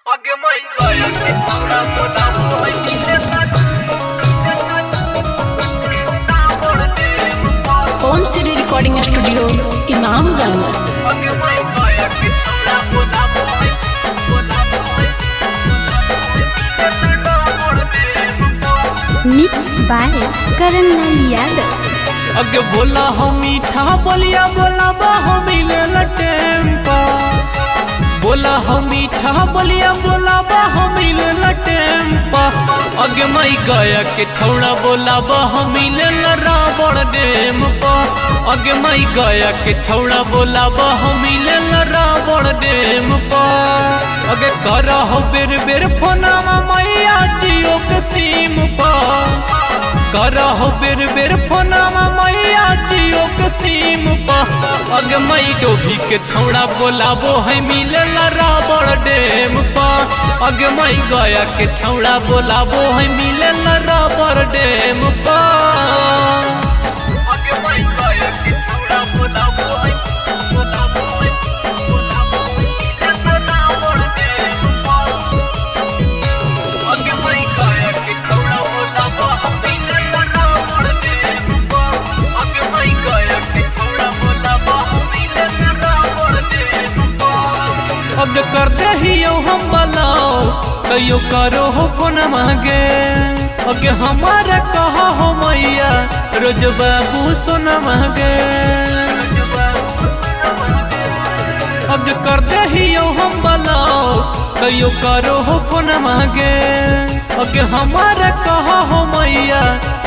आगे मई गया के हमरा मोदा होई दिले ओम श्री रिकॉर्डिंग स्टूडियो इमामगंज। आगे मई गया के हमरा मोदा होई मिक्स बाय करण लाल यादव। अगे बोला हो मीठा बोलिया बोला बाहो मिले लटेम्पा बोला हो मीठा बोलिया बोला बाहो मिले लटेम्पा अगे मई गया के छौड़ा बोला बाहो मिले रावण डेम पा अगे मई गया के छौड़ा बोला बाहो मिले रावण डेम पा अगे करा हो बेर बेर फोनामा मैया जियो के सिम पा करा हो बेर बेर फोनामा मैया जियो के सिम पा अग मई डोभी के छौड़ा बोलाबो है मिले रावण डेम पा अग मई गया के छौड़ा बोलाबो है मिले रावण डेम पा आगे मई गया के हमरा मोदा होई आगे मई गया के हमरा मोदा होई आगे मई गया के हमरा मोदा होई अग कर दे ही हम बलाओ कयो करो हो फोन मांगे अगे हमारा कहा हो मैया रोज बाबू सोना मांगे अग कर दे ही हम बलाओ कयो करो हो फोन मांगे अगे हमारा कहा हो मैया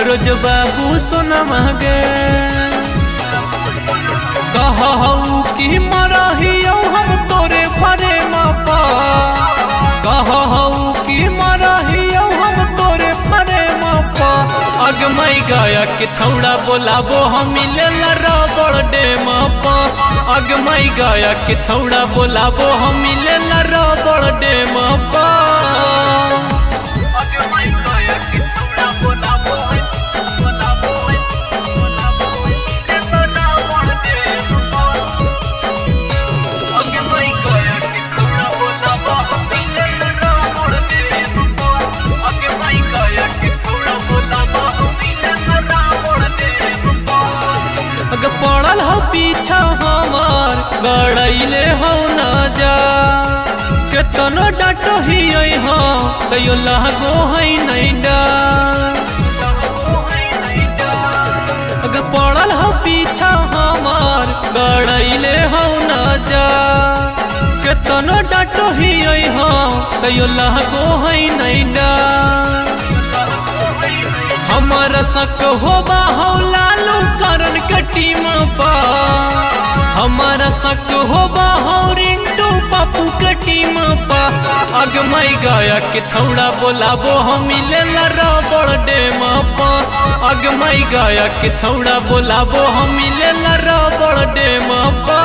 रोज बाबू सोना मांगे कहा हूँ कि मरही हम तोरे फरे मापा कहा हूँ कि मरही हम तोरे फरे मापा अग मई गया के छौड़ा बोलाबो हम मिले रावण डेम पा अग मई गया के छौड़ा बोलाबो हम मिले रावण डेम पा आगे मई गया के हमरा मोदा होई आगे मई गया के हमरा मोदा होई आगे मई गया के हमरा मोदा होई अग पड़ल हो पीछा हमार गड़ैले हो ना जा केतनो डाटो ही हो कयो लागो है नहीं डार अग पड़ल हो पीछा हमार गड़ैले हो ना जा केतनो डाटो ही हो कयो लागो है नहीं डार हमारा शक होबा हो लालू करण के टीम पा हमारा शक होबा हो रिंटू पप्पू के टीम पा अग मई गया के छौड़ा बोलाबो हम मिले रावण डेम पा अग मई गया के छौड़ा बोलाबो हम मिले रावण डेम पा।